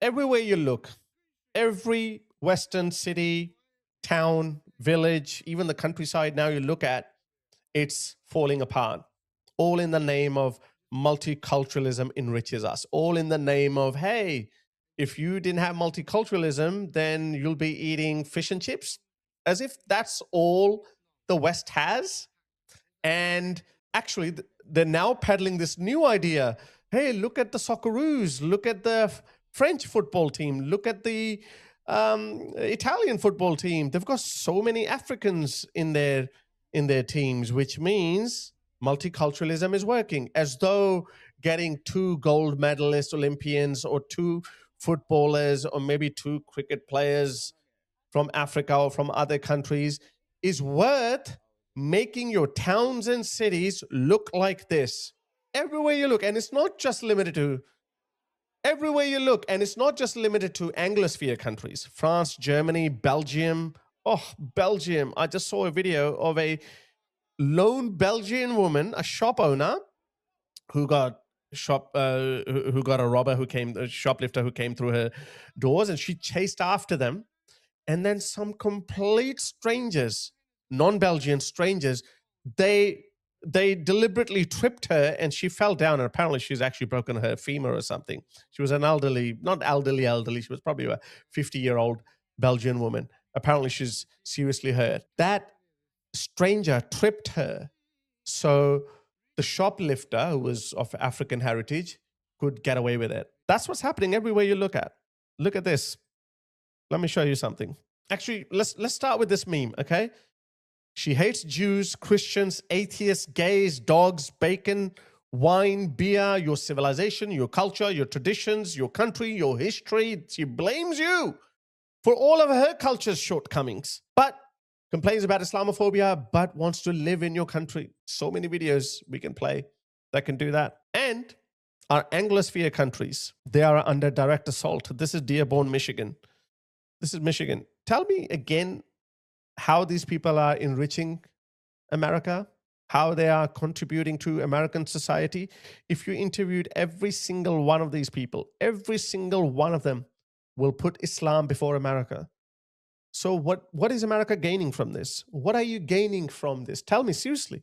everywhere you look, every Western city, town, village, even the countryside now you look at, it's falling apart. All in the name of multiculturalism enriches us. All in the name of, hey, if you didn't have multiculturalism, then you'll be eating fish and chips. As if that's all the West has. And actually, they're now peddling this new idea. Hey, look at the Socceroos. Look at the French football team. Look at the Italian football team. They've got so many Africans in their teams, which means multiculturalism is working. As though getting 2 gold medalist Olympians or 2 footballers or maybe 2 cricket players from Africa or from other countries is worth making your towns and cities look like this. Everywhere you look, and it's not just limited to everywhere you look, and it's not just limited to Anglosphere countries. France, Germany, Belgium. Oh, Belgium. I just saw a video of a lone Belgian woman, a shop owner, who got who got a shoplifter who came through her doors, and she chased after them. And then some complete strangers, non-Belgian strangers, they deliberately tripped her and she fell down, and apparently she's actually broken her femur or something. She was an not elderly, she was probably a 50-year-old Belgian woman. Apparently she's seriously hurt. That stranger tripped her, so the shoplifter, who was of African heritage, could get away with it. That's what's happening everywhere you look at. Look at this. Let me show you something. Actually, let's start with this meme, okay? She hates Jews, Christians, atheists, gays, dogs, bacon, wine, beer, your civilization, your culture, your traditions, your country, your history. She blames you for all of her culture's shortcomings, but complains about Islamophobia, but wants to live in your country. So many videos we can play that can do that. And our Anglosphere countries, they are under direct assault. This is Dearborn, Michigan. This is Michigan. Tell me again how these people are enriching America, how they are contributing to American society. If you interviewed every single one of these people, every single one of them will put Islam before America. So what is America gaining from this? What are you gaining from this? Tell me seriously.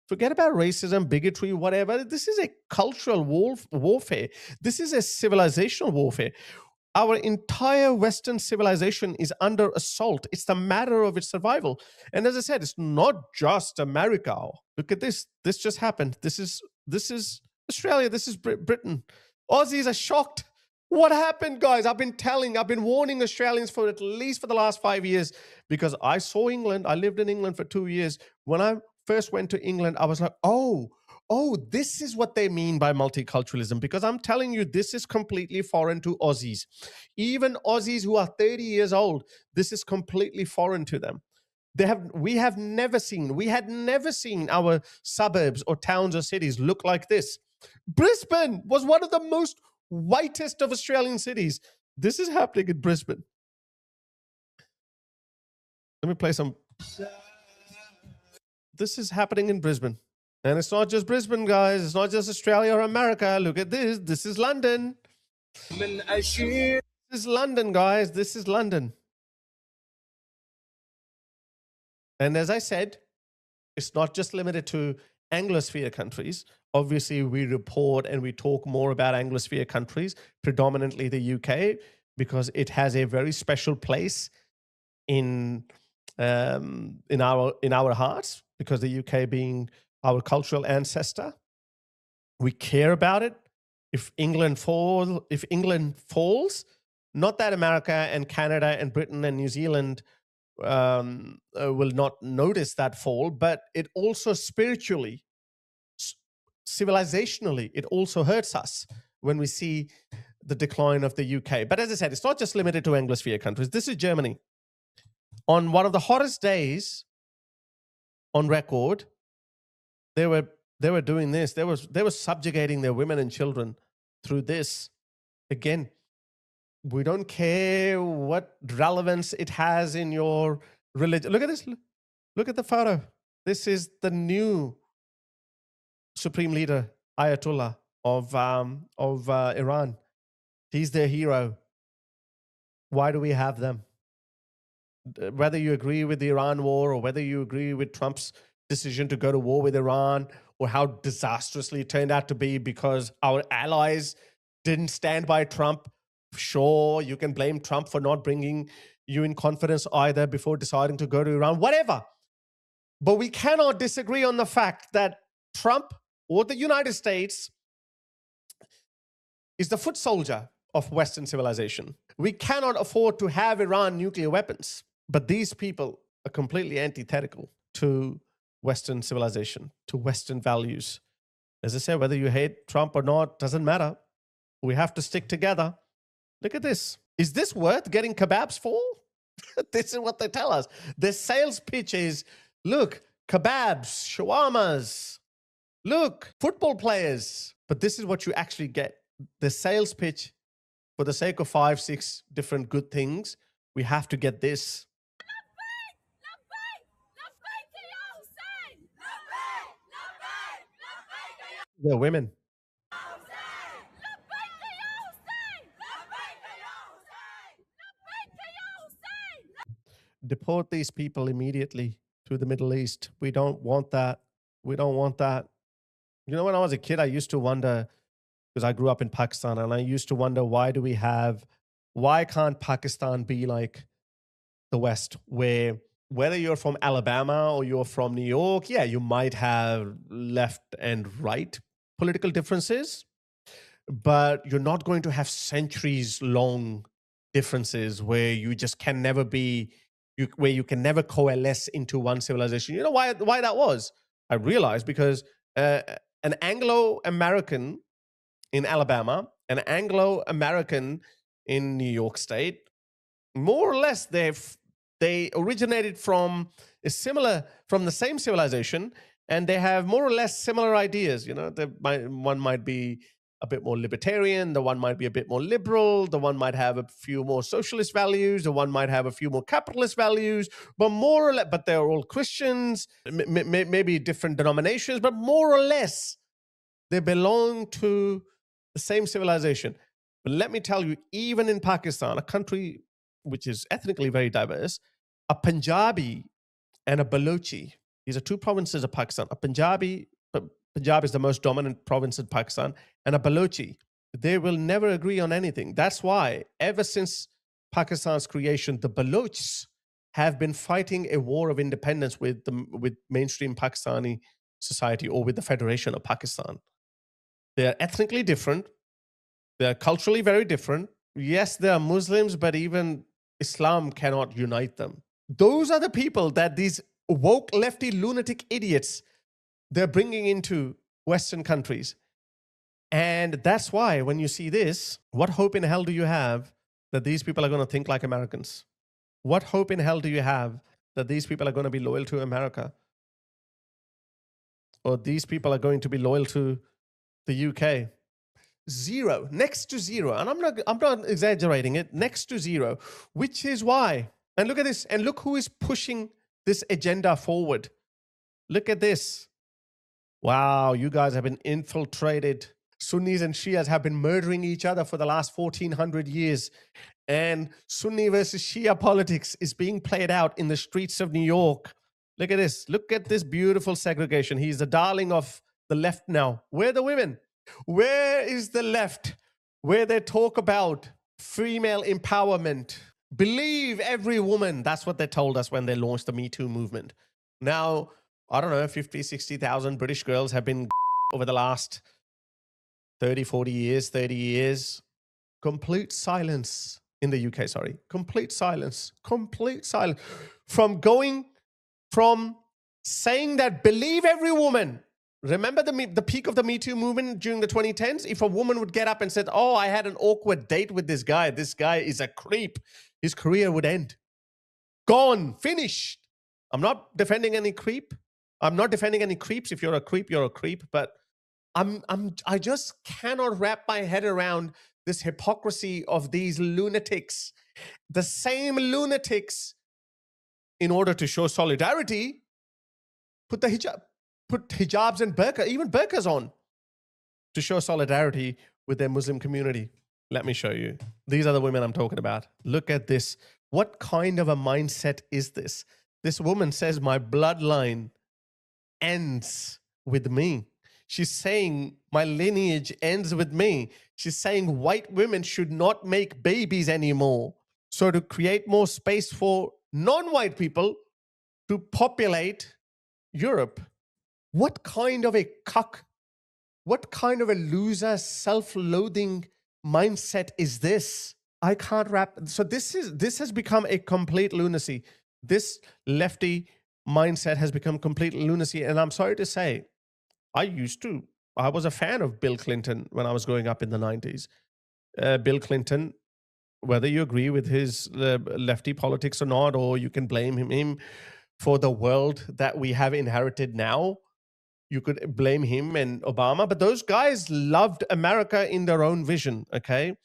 Forget about racism, bigotry, whatever. This is a cultural warfare. This is a civilizational warfare. Our entire Western civilization is under assault. It's the matter of its survival. And as I said, it's not just America. Look at this. This just happened. This is Australia. This is Britain. Aussies are shocked. What happened, guys? I've been warning Australians for at least for the last 5 years, because I saw England. I lived in England for 2 years. When I first went to England, I was like, oh, this is what they mean by multiculturalism, because I'm telling you, this is completely foreign to Aussies. Even Aussies who are 30 years old, this is completely foreign to them. We had never seen our suburbs or towns or cities look like this. Brisbane was one of the most whitest of Australian cities. This is happening in Brisbane. Let me play some. This is happening in Brisbane. And it's not just Brisbane, guys. It's not just Australia or America. Look at this. This is London. This is London, guys. This is London. And as I said, it's not just limited to Anglosphere countries. Obviously, we report and we talk more about Anglosphere countries, predominantly the UK, because it has a very special place in our hearts, because the UK being our cultural ancestor. We care about it. If England falls, not that America and Canada and Britain and New Zealand will not notice that fall, but it also spiritually, civilizationally, it also hurts us when we see the decline of the UK. But as I said, it's not just limited to Anglosphere countries. This is Germany. On one of the hottest days on record, they were doing this. They were subjugating their women and children through this. Again, we don't care what relevance it has in your religion. Look at this. Look at the photo. This is the new supreme leader, Ayatollah of Iran. He's their hero. Why do we have them? Whether you agree with the Iran war or whether you agree with Trump's decision to go to war with Iran, or how disastrously it turned out to be because our allies didn't stand by Trump, sure, you can blame Trump for not bringing you in confidence either before deciding to go to Iran, whatever. But we cannot disagree on the fact that Trump or the United States is the foot soldier of Western civilization. We cannot afford to have Iran nuclear weapons. But these people are completely antithetical to Western civilization, to Western values. As I said, whether you hate Trump or not, doesn't matter. We have to stick together. Look at this. Is this worth getting kebabs for? This is what they tell us. The sales pitch is, look, kebabs, shawarmas, look, football players. But this is what you actually get. The sales pitch, for the sake of 5, 6 different good things, we have to get this. They're women. Deport these people immediately to the Middle East. We don't want that. We don't want that. You know, when I was a kid, I used to wonder, because I grew up in Pakistan, and I used to wonder, why can't Pakistan be like the West, where whether you're from Alabama or you're from New York, yeah, you might have left and right political differences, but you're not going to have centuries long differences where you just can never be, where you can never coalesce into one civilization. You know why that was? I realized because an Anglo-American in Alabama, an Anglo-American in New York State, more or less they originated from the same civilization, and they have more or less similar ideas. You know, one might be a bit more libertarian, the one might be a bit more liberal, the one might have a few more socialist values, the one might have a few more capitalist values, but more or less, but they're all Christians, maybe different denominations, but more or less they belong to the same civilization. But let me tell you, even in Pakistan, a country which is ethnically very diverse, a Punjabi and a Balochi, these are two provinces of Pakistan. Punjab is the most dominant province in Pakistan, and a Balochi, they will never agree on anything. That's why ever since Pakistan's creation, the Balochs have been fighting a war of independence with mainstream Pakistani society, or with the Federation of Pakistan. They are ethnically different. They are culturally very different. Yes, they are Muslims, but even Islam cannot unite them. Those are the people that these woke lefty lunatic idiots, they're bringing into Western countries. And that's why when you see this, what hope in hell do you have that these people are going to think like Americans? What hope in hell do you have that these people are going to be loyal to America? Or these people are going to be loyal to the UK? Zero, next to zero. And I'm not exaggerating it, next to zero, which is why. And look at this, and look who is pushing this agenda forward. Look at this. Wow, you guys have been infiltrated. Sunnis and Shias have been murdering each other for the last 1400 years. And Sunni versus Shia politics is being played out in the streets of New York. Look at this. Look at this beautiful segregation. He's the darling of the left now. Where are the women? Where is the left where they talk about female empowerment? Believe every woman. That's what they told us when they launched the Me Too movement. Now, I don't know, 50, 60,000 British girls have been over the last 30, 40 years, 30 years. Complete silence in the UK, sorry. Complete silence. Complete silence. From saying that believe every woman. Remember the peak of the Me Too movement during the 2010s? If a woman would get up and said, oh, I had an awkward date with this guy is a creep, his career would end. Gone, finished. I'm not defending any creep. I'm not defending any creeps. If you're a creep, you're a creep. But I just cannot wrap my head around this hypocrisy of these lunatics. The same lunatics, in order to show solidarity, put hijabs and burqa, even burqas on, to show solidarity with their Muslim community. Let me show you. These are the women I'm talking about. Look at this. What kind of a mindset is this? This woman says, my bloodline ends with me. She's saying my lineage ends with me. She's saying white women should not make babies anymore. So to create more space for non-white people to populate Europe. What kind of a cuck, what kind of a loser, self-loathing mindset is this? I can't wrap. So this has become a complete lunacy. This lefty mindset has become complete lunacy. And I'm sorry to say, I was a fan of Bill Clinton when I was growing up in the 90s. Bill Clinton, whether you agree with his lefty politics or not, or you can blame him for the world that we have inherited now, you could blame him and Obama, but those guys loved America in their own vision, okay?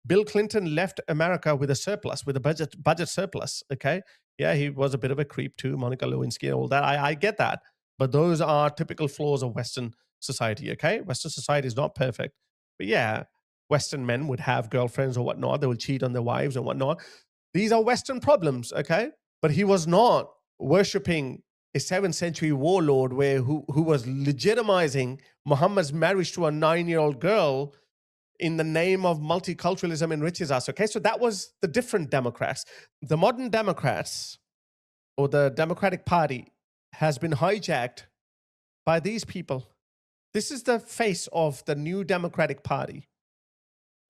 Bill Clinton left America with a surplus, with a budget surplus, okay? Yeah, he was a bit of a creep too, Monica Lewinsky and all that. I get that. But those are typical flaws of Western society, okay? Western society is not perfect. But yeah, Western men would have girlfriends or whatnot. They would cheat on their wives and whatnot. These are Western problems, okay? But he was not worshipping a 7th century warlord who was legitimizing Muhammad's marriage to a 9-year-old girl in the name of multiculturalism enriches us. Okay, so that was the different Democrats. The modern Democrats, or the Democratic Party, has been hijacked by these people. This is the face of the new Democratic Party,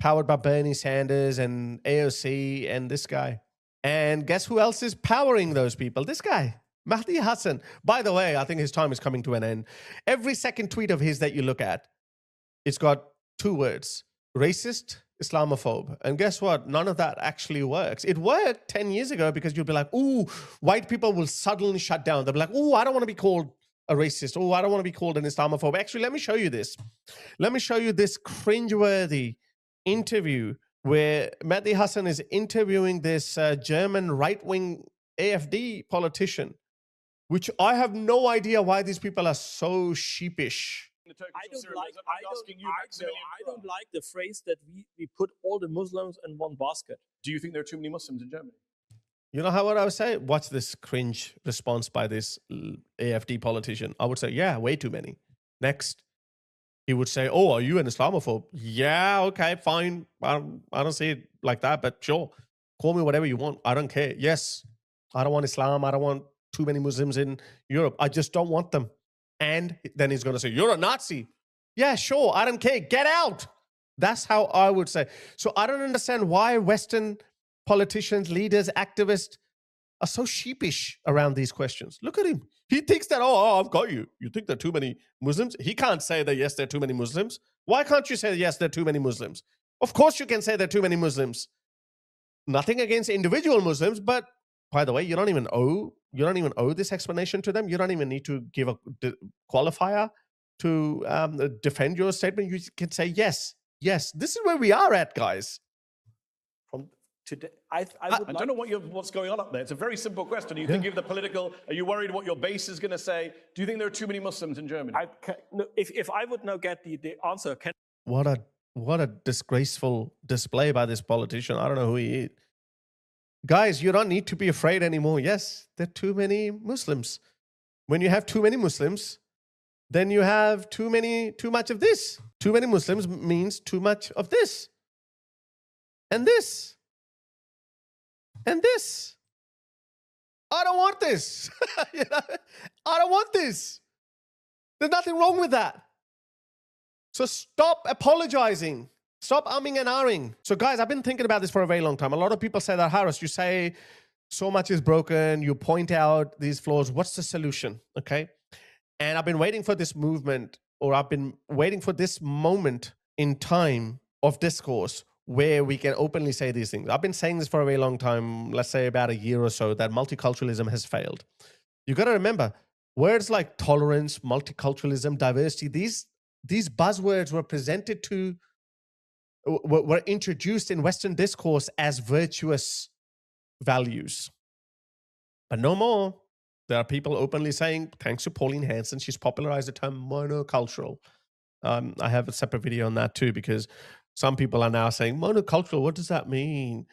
powered by Bernie Sanders and AOC and this guy. And guess who else is powering those people? This guy, Mahdi Hassan. By the way, I think his time is coming to an end. Every second tweet of his that you look at, it's got 2 words: racist, Islamophobe. And guess what? None of that actually works. It worked 10 years ago because you'd be like, ooh, white people will suddenly shut down. They'll be like, ooh, I don't want to be called a racist. Oh, I don't want to be called an Islamophobe. Actually, let me show you this. Let me show you this cringeworthy interview where Mehdi Hassan is interviewing this German right-wing AfD politician, which I have no idea why these people are so sheepish. I don't like the phrase that we put all the Muslims in one basket. Do you think there are too many Muslims in Germany? You know what I would say? Watch this cringe response by this AfD politician. I would say, yeah, way too many. Next. He would say, oh, are you an Islamophobe? Yeah, okay, fine. I don't see it like that, but sure. Call me whatever you want. I don't care. Yes, I don't want Islam. I don't want too many Muslims in Europe. I just don't want them. And then he's going to say, you're a Nazi. Yeah, sure. I don't care. Get out. That's how I would say. So I don't understand why Western politicians, leaders, activists are so sheepish around these questions. Look at him. He thinks that, oh, I've got you. You think there are too many Muslims? He can't say that, yes, there are too many Muslims. Why can't you say, yes, there are too many Muslims? Of course you can say there are too many Muslims. Nothing against individual Muslims, but by the way, you don't even owe this explanation to them. You don't even need to give a qualifier to defend your statement. You can say, yes, this is where we are at, guys. Today, I don't know what's going on up there. It's a very simple question. Are you thinking of the political? Are you worried what your base is going to say? Do you think there are too many Muslims in Germany? If I would now get the answer, what a disgraceful display by this politician. I don't know who he is. Guys, you don't need to be afraid anymore. Yes, there are too many Muslims. When you have too many Muslims, then you have too much of this. Too many Muslims means too much of this. And this. And this. I don't want this. You know? I don't want this. There's nothing wrong with that. So stop apologizing. Stop umming and ahhing. So guys, I've been thinking about this for a very long time. A lot of people say that, Harris, you say so much is broken. You point out these flaws. What's the solution? Okay. And I've been waiting for this movement, or I've been waiting for this moment in time of discourse where we can openly say these things. I've been saying this for a very long time, let's say about a year or so, that multiculturalism has failed. You got to remember, words like tolerance, multiculturalism, diversity, these buzzwords were introduced in Western discourse as virtuous values. But no more. There are people openly saying, thanks to Pauline Hanson, she's popularized the term monocultural. I have a separate video on that too, because Some people are now saying monocultural. What does that mean?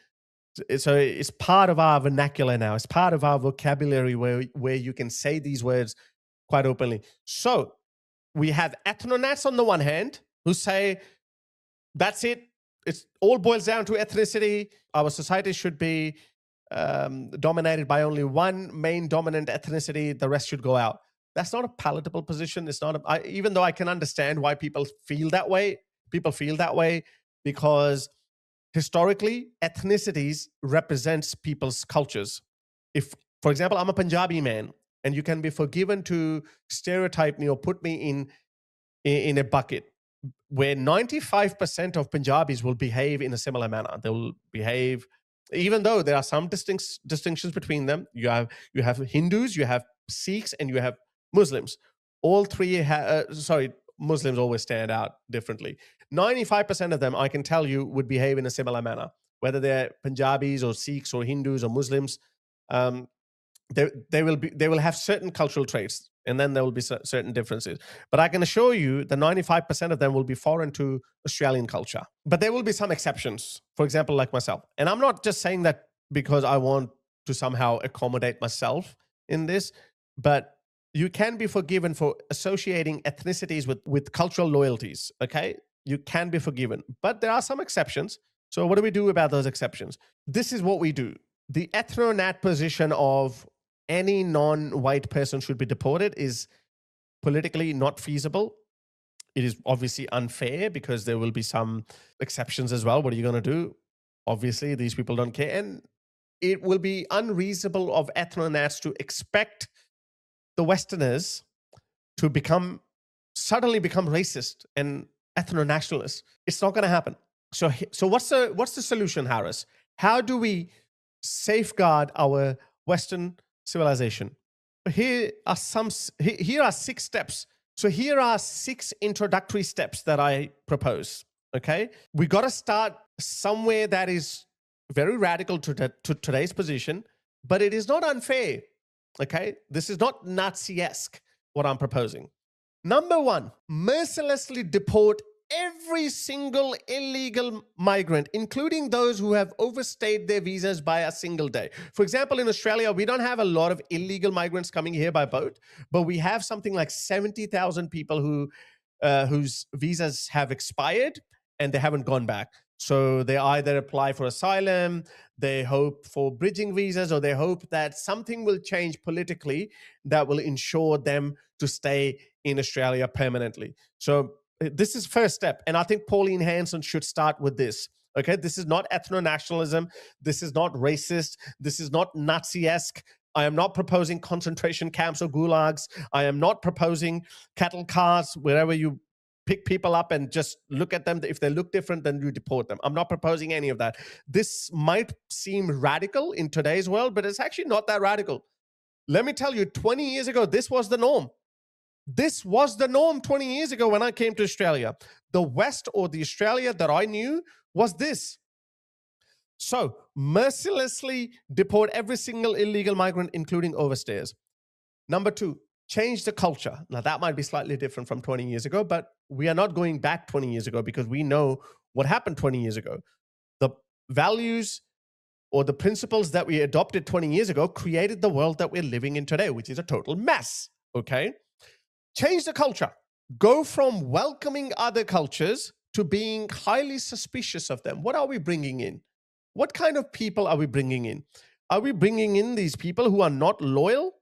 So it's part of our vernacular now. It's part of our vocabulary where you can say these words quite openly. So we have ethnonats on the one hand who say, that's it. It all boils down to ethnicity. Our society should be dominated by only one main dominant ethnicity. The rest should go out. That's not a palatable position. It's not, even though I can understand why people feel that way. People feel that way because historically, ethnicities represents people's cultures. If, for example, I'm a Punjabi man, and you can be forgiven to stereotype me or put me in a bucket where 95% of Punjabis will behave in a similar manner. They will behave, even though there are some distinctions between them. You have Hindus, you have Sikhs, and you have Muslims. All three, Muslims always stand out differently. 95% of them, I can tell you, would behave in a similar manner, whether they're Punjabis or Sikhs or Hindus or Muslims. They will have certain cultural traits, and then there will be certain differences. But I can assure you the 95% of them will be foreign to Australian culture. But there will be some exceptions, for example, like myself. And I'm not just saying that because I want to somehow accommodate myself in this, but you can be forgiven for associating ethnicities with cultural loyalties, okay? You can be forgiven. But there are some exceptions. So what do we do about those exceptions? This is what we do. The ethnonat position of any non-white person should be deported is politically not feasible. It is obviously unfair because there will be some exceptions as well. What are you going to do? Obviously, these people don't care. And it will be unreasonable of ethnonats to expect the Westerners to suddenly become racist and ethno-nationalist. It's not going to happen. So what's the solution, Harris? How do we safeguard our Western civilization? Here are 6 steps. So here are 6 introductory steps that I propose. Okay, we got to start somewhere that is very radical to today's position, but it is not unfair. Okay, this is not Nazi-esque what I'm proposing. Number 1, mercilessly deport every single illegal migrant, including those who have overstayed their visas by a single day. For example, in Australia, we don't have a lot of illegal migrants coming here by boat, but we have something like 70,000 people whose visas have expired and they haven't gone back. So they either apply for asylum, they hope for bridging visas, or they hope that something will change politically that will ensure them to stay in Australia permanently. So this is first step. And I think Pauline Hanson should start with this. Okay, this is not ethno-nationalism. This is not racist. This is not Nazi-esque. I am not proposing concentration camps or gulags. I am not proposing cattle cars wherever you pick people up and just look at them. If they look different, then you deport them. I'm not proposing any of that. This might seem radical in today's world, but it's actually not that radical. Let me tell you, 20 years ago, this was the norm. This was the norm 20 years ago when I came to Australia. The West, or the Australia that I knew, was this. So mercilessly deport every single illegal migrant, including overstayers. Number 2, change the culture. Now, that might be slightly different from 20 years ago, but we are not going back 20 years ago because we know what happened 20 years ago. The values or the principles that we adopted 20 years ago created the world that we're living in today, which is a total mess, okay? Change the culture. Go from welcoming other cultures to being highly suspicious of them. What are we bringing in? What kind of people are we bringing in? Are we bringing in these people who are not loyal?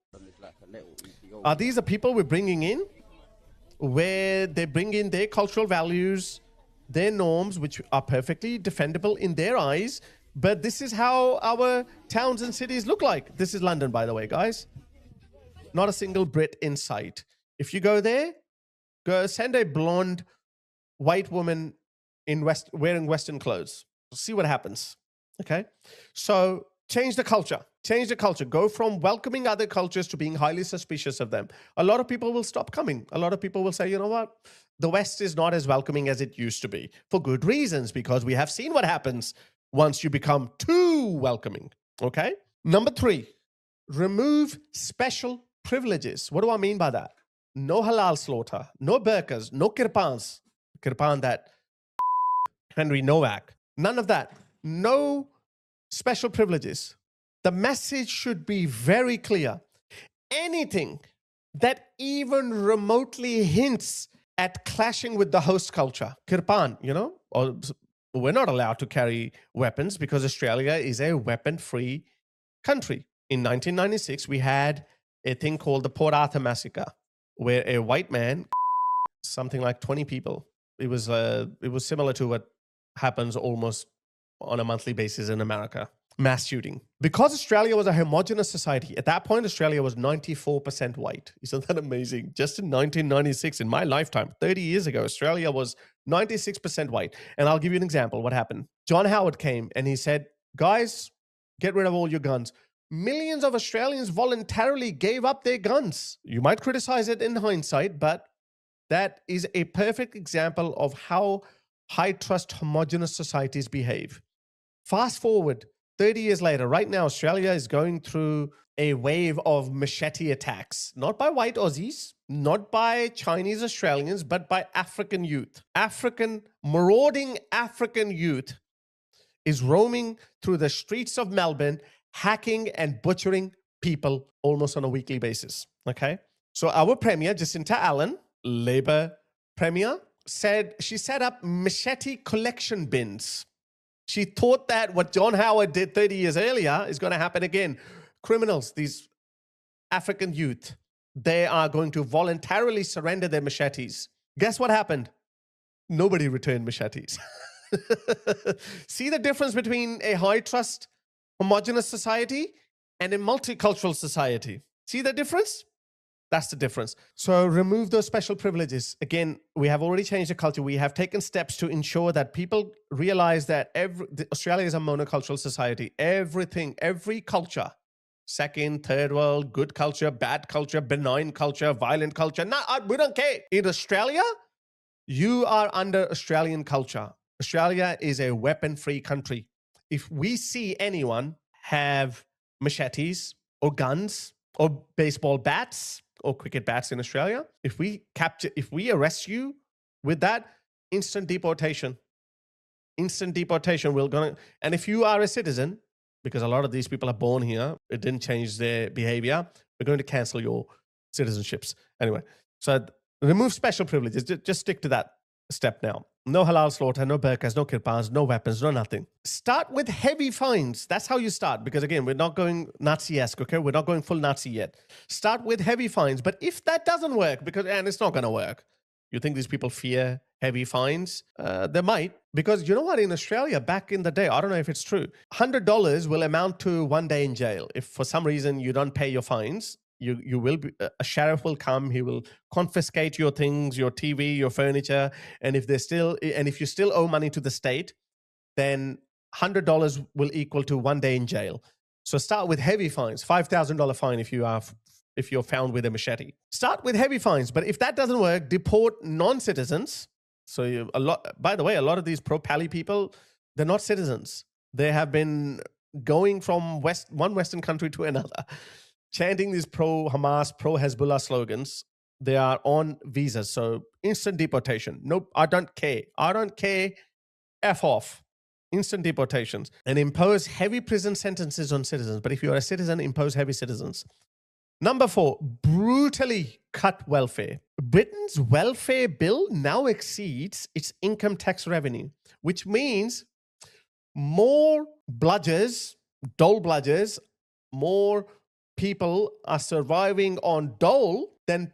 Are these the people we're bringing in where they bring in their cultural values, their norms, which are perfectly defendable in their eyes, but this is how our towns and cities look like. This is London, by the way, guys. Not a single Brit in sight. If you go there, go send a blonde white woman wearing Western clothes. See what happens, okay? So change the culture. Change the culture. Go from welcoming other cultures to being highly suspicious of them. A lot of people will stop coming. A lot of people will say, you know what? The West is not as welcoming as it used to be, for good reasons, because we have seen what happens once you become too welcoming, okay? Number 3, remove special privileges. What do I mean by that? No halal slaughter, no burqas, no kirpans. Kirpan, that Henry Nowak. None of that. No special privileges. The message should be very clear. Anything that even remotely hints at clashing with the host culture, Kirpan, or we're not allowed to carry weapons because Australia is a weapon-free country. In 1996, we had a thing called the Port Arthur Massacre, where a white man, something like 20 people, it was similar to what happens almost on a monthly basis in America. Mass shooting. Because Australia was a homogenous society, at that point, Australia was 94% white. Isn't that amazing? Just in 1996, in my lifetime, 30 years ago, Australia was 96% white. And I'll give you an example. What happened? John Howard came and he said, guys, get rid of all your guns. Millions of Australians voluntarily gave up their guns. You might criticize it in hindsight, but that is a perfect example of how high-trust homogenous societies behave. Fast forward 30 years later, right now, Australia is going through a wave of machete attacks, not by white Aussies, not by Chinese Australians, but by African youth. Marauding African youth is roaming through the streets of Melbourne, hacking and butchering people almost on a weekly basis, okay? So our Premier, Jacinta Allen, Labour Premier, said she set up machete collection bins. She thought that what John Howard did 30 years earlier is going to happen again. Criminals, these African youth, they are going to voluntarily surrender their machetes. Guess what happened? Nobody returned machetes. See the difference between a high-trust, homogenous society and a multicultural society? See the difference? That's the difference. So remove those special privileges. Again, we have already changed the culture. We have taken steps to ensure that people realize that Australia is a monocultural society. Every culture, second, third world, good culture, bad culture, benign culture, violent culture. No, we don't care. In Australia, you are under Australian culture. Australia is a weapon-free country. If we see anyone have machetes or guns or baseball bats or cricket bats in Australia, if we arrest you with that, instant deportation. Instant deportation. And if you are a citizen, because a lot of these people are born here, it didn't change their behavior, we're going to cancel your citizenships. Anyway, so remove special privileges. Just stick to that step now. No halal slaughter, no burqas, no kirpans, no weapons, no nothing. Start with heavy fines. That's how you start. Because again, we're not going Nazi-esque, okay? We're not going full Nazi yet. Start with heavy fines. But if that doesn't work, and it's not going to work, you think these people fear heavy fines? They might. Because you know what? In Australia, back in the day, I don't know if it's true, $100 will amount to 1 day in jail. If for some reason you don't pay your fines, you will be, a sheriff will come, he will confiscate your things, your TV, your furniture, and if you still owe money to the state, then $100 will equal to 1 day in jail. So start with heavy fines, $5,000 fine if you're found with a machete. Start with heavy fines, but if that doesn't work, deport non-citizens. So by the way, a lot of these pro-Pali people, they're not citizens. They have been going from one Western country to another, chanting these pro-Hamas, pro-Hezbollah slogans. They are on visas, so instant deportation. Nope, I don't care. I don't care. F off. Instant deportations. And impose heavy prison sentences on citizens. But if you're a citizen, impose heavy sentences. Number 4, brutally cut welfare. Britain's welfare bill now exceeds its income tax revenue, which means more bludgers, dole bludgers, more people are surviving on dole than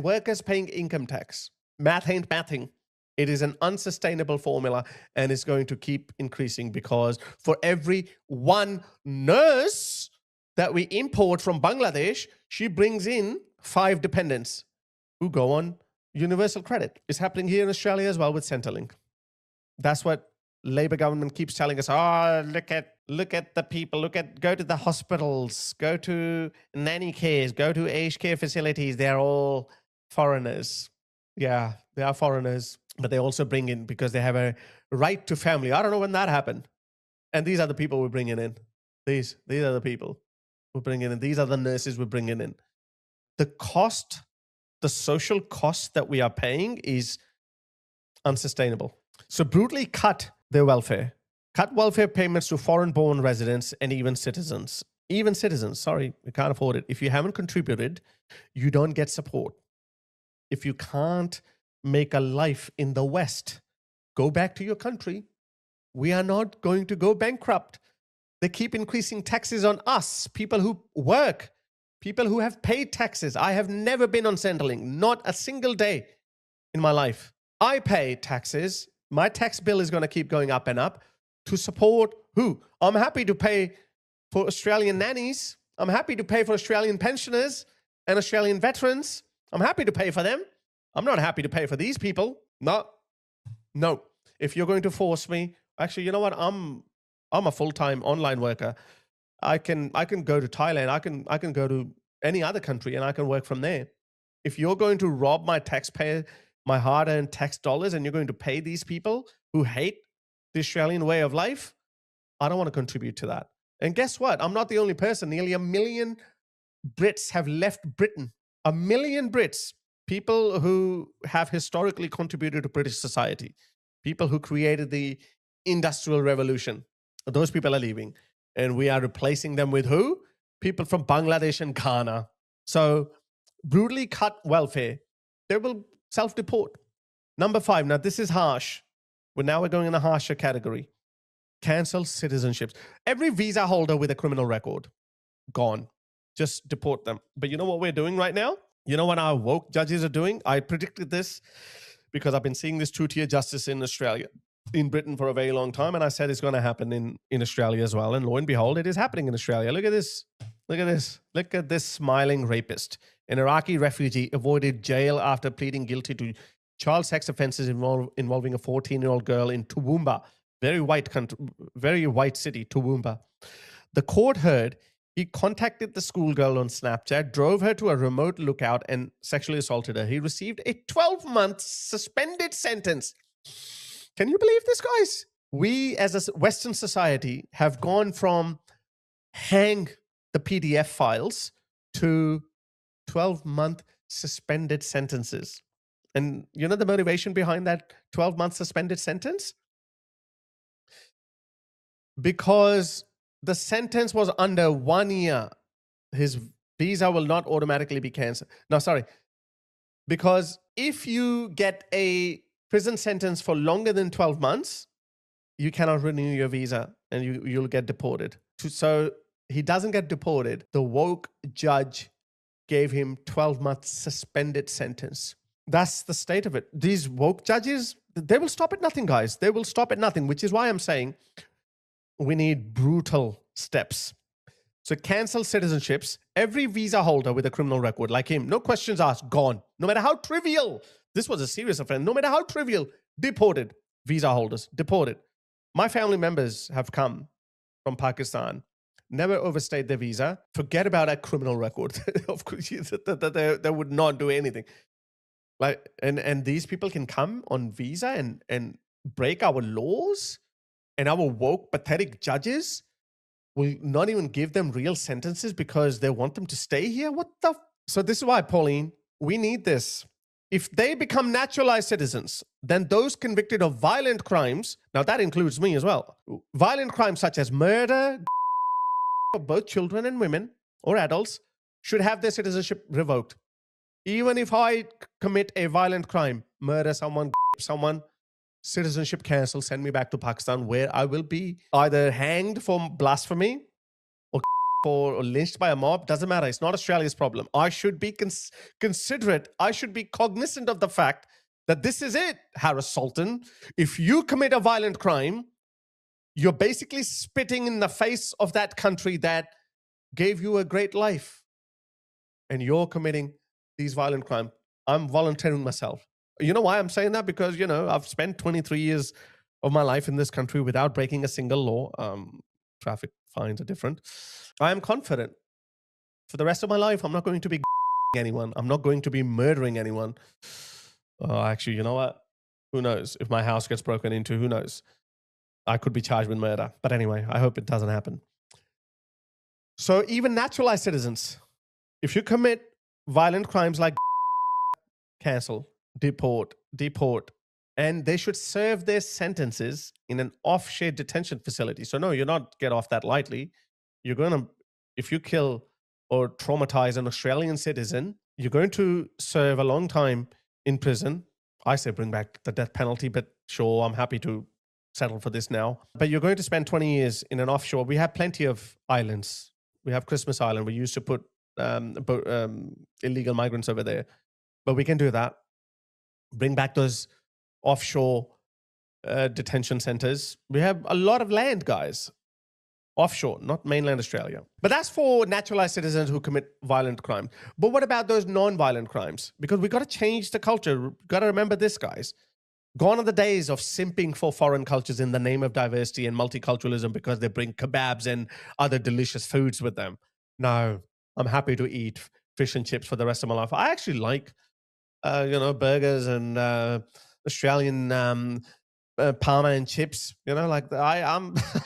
workers paying income tax. Math ain't mathing. It is an unsustainable formula and it's going to keep increasing because for every one nurse that we import from Bangladesh, she brings in 5 dependents who go on universal credit. It's happening here in Australia as well with Centrelink. That's what Labour government keeps telling us. Oh, look at the people. Go to the hospitals, go to nanny cares, go to aged care facilities. They're all foreigners. Yeah, they are foreigners, but they also bring in because they have a right to family. I don't know when that happened. And these are the people we're bringing in. These are the people we're bringing in. These are the nurses we're bringing in. The social cost that we are paying is unsustainable. So brutally cut their welfare. Cut welfare payments to foreign-born residents and even citizens. Even citizens, sorry, you can't afford it. If you haven't contributed, you don't get support. If you can't make a life in the West, go back to your country. We are not going to go bankrupt. They keep increasing taxes on us, people who work, people who have paid taxes. I have never been on Centrelink, not a single day in my life. I pay taxes. My tax bill is going to keep going up and up to support who? I'm happy to pay for Australian nannies. I'm happy to pay for Australian pensioners and Australian veterans. I'm happy to pay for them. I'm not happy to pay for these people. No. If you're going to force me, actually, you know what? I'm a full-time online worker. I can go to Thailand. I can go to any other country and I can work from there. If you're going to rob my taxpayer, my hard-earned tax dollars, and you're going to pay these people who hate the Australian way of life, I don't want to contribute to that. And guess what? I'm not the only person. Nearly 1 million Brits have left Britain. 1 million Brits, people who have historically contributed to British society, people who created the Industrial Revolution. Those people are leaving. And we are replacing them with who? People from Bangladesh and Ghana. So brutally cut welfare. They will self-deport. Number 5. Now, this is harsh. Now we're going in a harsher category. Cancel citizenships. Every visa holder with a criminal record, gone. Just deport them. But you know what we're doing right now? You know what our woke judges are doing? I predicted this because I've been seeing this two-tier justice in Australia, in Britain for a very long time. And I said it's going to happen in Australia as well. And lo and behold, it is happening in Australia. Look at this. Look at this. Look at this smiling rapist. An Iraqi refugee avoided jail after pleading guilty to child sex offenses involving a 14-year-old girl in Toowoomba, very white country, very white city, Toowoomba. The court heard he contacted the schoolgirl on Snapchat, drove her to a remote lookout, and sexually assaulted her. He received a 12-month suspended sentence. Can you believe this, guys? We, as a Western society, have gone from hang the PDF files to 12-month suspended sentences. And you know the motivation behind that 12-month suspended sentence? Because the sentence was under 1 year. His visa will not automatically be canceled. No, sorry. Because if you get a prison sentence for longer than 12 months, you cannot renew your visa and you'll get deported. So he doesn't get deported. The woke judge gave him 12-month suspended sentence. That's the state of it. These woke judges, they will stop at nothing, guys. They will stop at nothing, which is why I'm saying we need brutal steps. So cancel citizenships. Every visa holder with a criminal record like him, no questions asked, gone. No matter how trivial. This was a serious offense. No matter how trivial, deported. Visa holders, deported. My family members have come from Pakistan, never overstayed their visa. Forget about a criminal record. Of course, they would not do anything. Like, and these people can come on visa and break our laws, and our woke, pathetic judges will not even give them real sentences because they want them to stay here. What the? So this is why, Pauline, we need this. If they become naturalized citizens, then those convicted of violent crimes, now that includes me as well, violent crimes such as murder, of both children and women or adults, should have their citizenship revoked. Even if I commit a violent crime, murder someone, citizenship cancelled, send me back to Pakistan, where I will be either hanged for blasphemy or lynched by a mob. Doesn't matter. It's not Australia's problem. I should be considerate. I should be cognizant of the fact that this is it, Harris Sultan. If you commit a violent crime, you're basically spitting in the face of that country that gave you a great life. And you're committing these violent crimes. I'm volunteering myself. You know why I'm saying that? Because, you know, I've spent 23 years of my life in this country without breaking a single law. Traffic fines are different. I am confident for the rest of my life, I'm not going to be anyone. I'm not going to be murdering anyone. Actually, you know what? Who knows? If my house gets broken into, who knows? I could be charged with murder. But anyway, I hope it doesn't happen. So even naturalized citizens, if you commit violent crimes like cancel, deport, and they should serve their sentences in an offshore detention facility. So no, you're not get off that lightly. You're going to, if you kill or traumatize an Australian citizen, you're going to serve a long time in prison. I say bring back the death penalty, but sure, I'm happy to settle for this now. But you're going to spend 20 years in an offshore. We have plenty of islands. We have Christmas Island. We used to put illegal migrants over there. But we can do that. Bring back those offshore detention centers. We have a lot of land, guys. Offshore, not mainland Australia. But that's for naturalized citizens who commit violent crimes. But what about those non-violent crimes? Because we got to change the culture. Got to remember this, guys. Gone are the days of simping for foreign cultures in the name of diversity and multiculturalism because they bring kebabs and other delicious foods with them. No, I'm happy to eat fish and chips for the rest of my life. I actually like, burgers and Australian Parma and chips, like I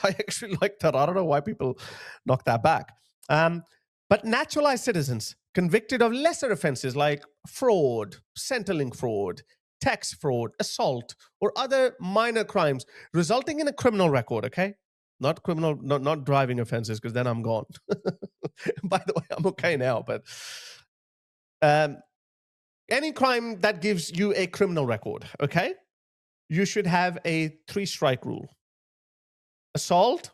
actually like that. I don't know why people knock that back. But naturalized citizens convicted of lesser offenses like fraud, Centrelink fraud, tax fraud, assault, or other minor crimes resulting in a criminal record, okay? Not criminal, not driving offenses, because then I'm gone. By the way, I'm okay now, but any crime that gives you a criminal record, okay? You should have a 3-strike rule. Assault,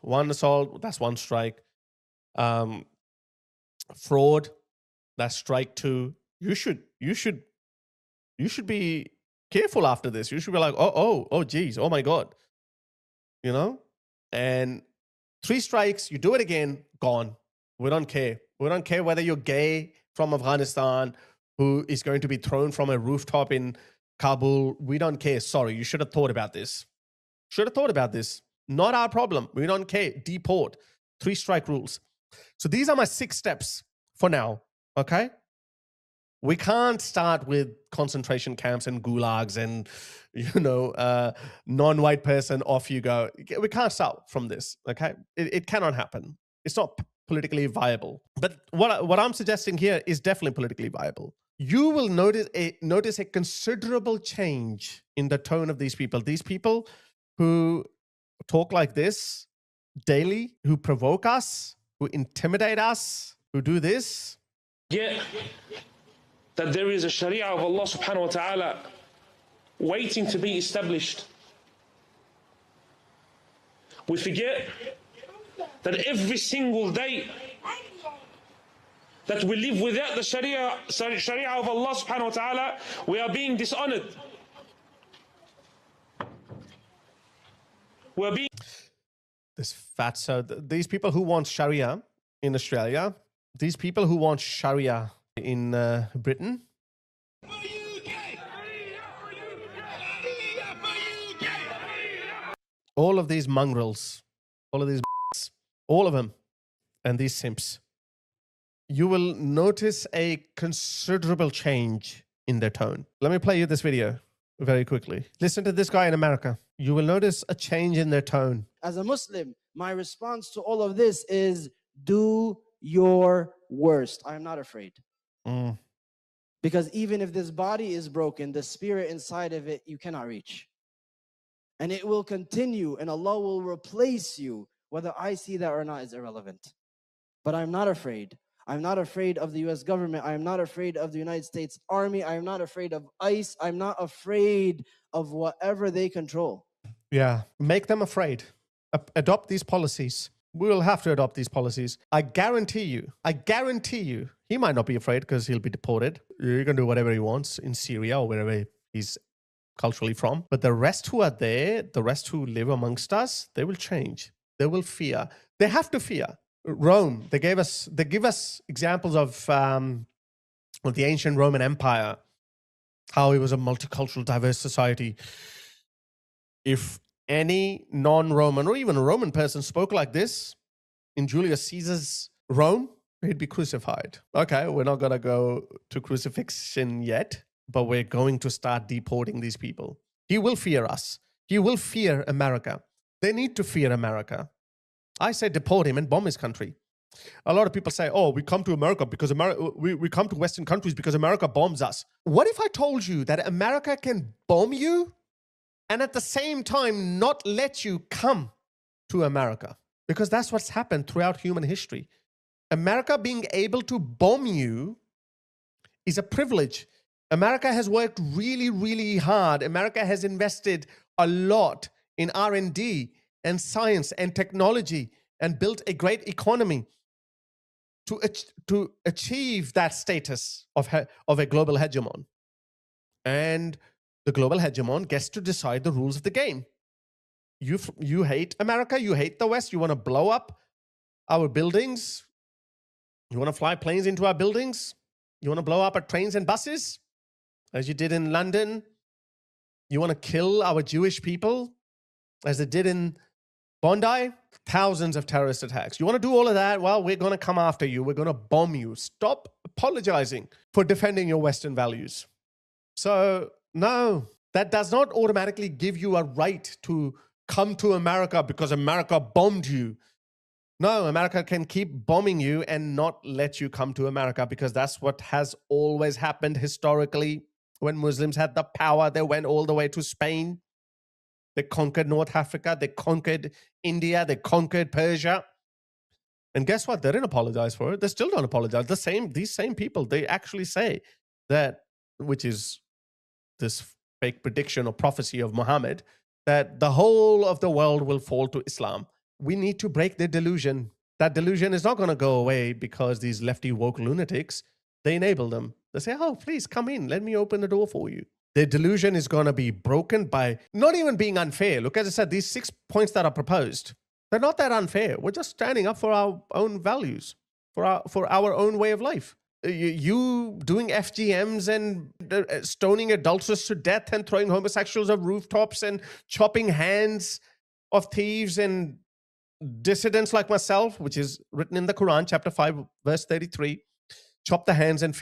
that's 1 strike. Fraud, that's strike 2. You should be careful after this. You should be like, oh, geez, oh my God. And 3 strikes, you do it again, gone. We don't care. We don't care whether you're gay from Afghanistan who is going to be thrown from a rooftop in Kabul. We don't care. Sorry, you should have thought about this. Not our problem. We don't care. Deport. 3-strike rules. So these are my 6 steps for now. Okay. We can't start with concentration camps and gulags and, non-white person, off you go. We can't start from this. Okay. It cannot happen. It's not politically viable. But what I'm suggesting here is definitely politically viable. You will notice a considerable change in the tone of these people. These people who talk like this daily, who provoke us, who intimidate us, who do this. Yet that there is a Sharia of Allah subhanahu wa ta'ala waiting to be established. We forget that every single day that we live without the Sharia of Allah subhanahu wa ta'ala, we are being dishonored. We're being... This fatso, these people who want Sharia in Australia, these people who want Sharia in Britain, all of these mongrels, all of these, all of them, and these simps, you will notice a considerable change in their tone. Let me play you this video very quickly. Listen to this guy in America. You will notice a change in their tone. As a Muslim, my response to all of this is do your worst. I am not afraid. Because even if this body is broken, the spirit inside of it, you cannot reach. And it will continue, and Allah will replace you. Whether I see that or not is irrelevant. But I'm not afraid. I'm not afraid of the US government. I am not afraid of the United States Army. I am not afraid of ICE. I'm not afraid of whatever they control. Yeah, make them afraid. Adopt these policies. We will have to adopt these policies. I guarantee you, he might not be afraid because he'll be deported. He can do whatever he wants in Syria or wherever he's culturally from. But the rest who are there, the rest who live amongst us, they will change. They will fear. They have to fear. Rome, they give us examples of the ancient Roman Empire, how it was a multicultural, diverse society. If any non-Roman or even a Roman person spoke like this in Julius Caesar's Rome, he'd be crucified. Okay, we're not going to go to crucifixion yet, but we're going to start deporting these people. He will fear us. He will fear America. They need to fear America. I say deport him and bomb his country. A lot of people say, oh, we come to America because we come to Western countries because America bombs us. What if I told you that America can bomb you and at the same time not let you come to America. Because that's what's happened throughout human history. America being able to bomb you is a privilege. America has worked really, really hard. America has invested a lot in R&D and science and technology and built a great economy to achieve that status of a global hegemon. And the global hegemon gets to decide the rules of the game. You hate America, you hate the West, you want to blow up our buildings, you want to fly planes into our buildings, you want to blow up our trains and buses, as you did in London, you want to kill our Jewish people, as they did in Bondi, thousands of terrorist attacks. You want to do all of that? Well, we're going to come after you. We're going to bomb you. Stop apologizing for defending your Western values. So, no, that does not automatically give you a right to come to America because America bombed you. No, America can keep bombing you and not let you come to America, because that's what has always happened historically. When Muslims had the power, they went all the way to Spain. They conquered North Africa. They conquered India. They conquered Persia. And guess what? They didn't apologize for it. They still don't apologize. These same people, they actually say that, which is this fake prediction or prophecy of Muhammad, that the whole of the world will fall to Islam. We need to break their delusion. That delusion is not going to go away because these lefty woke lunatics, they enable them. They say, oh, please come in. Let me open the door for you. Their delusion is going to be broken by not even being unfair. Look, as I said, these 6 points that are proposed, they're not that unfair. We're just standing up for our own values, for our own way of life. You doing FGMs and stoning adulterers to death and throwing homosexuals off rooftops and chopping hands of thieves and dissidents like myself, which is written in the Quran, chapter 5, verse 33. Chop the hands and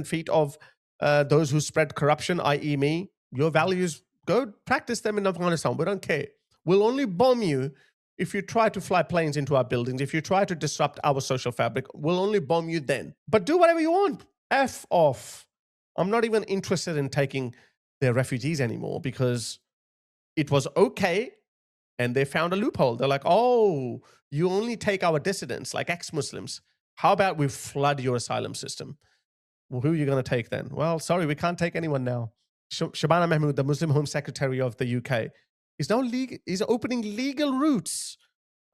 feet of those who spread corruption, i.e. me. Your values, go practice them in Afghanistan. We don't care. We'll only bomb you if you try to fly planes into our buildings, if you try to disrupt our social fabric. We'll only bomb you then. But do whatever you want. F off. I'm not even interested in taking their refugees anymore, because it was okay and they found a loophole. They're like, oh, you only take our dissidents, like ex-Muslims. How about we flood your asylum system? Well, who are you going to take then? Well, sorry, we can't take anyone now. Shabana Mahmood, the Muslim Home Secretary of the UK, is opening legal routes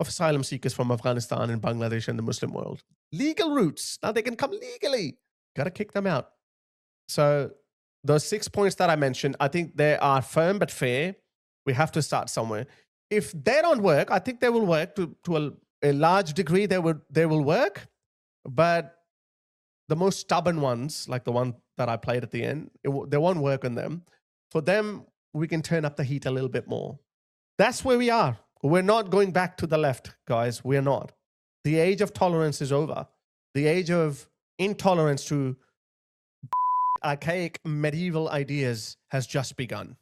of asylum seekers from Afghanistan and Bangladesh and the Muslim world. Legal routes. Now they can come legally. Got to kick them out. So those 6 points that I mentioned, I think they are firm but fair. We have to start somewhere. If they don't work, I think they will work to a large degree. They will work, but the most stubborn ones, like the one that I played at the end, they won't work on them. For them, we can turn up the heat a little bit more. That's where we are. We're not going back to the left, guys. We're not. The age of tolerance is over. The age of intolerance to archaic medieval ideas has just begun.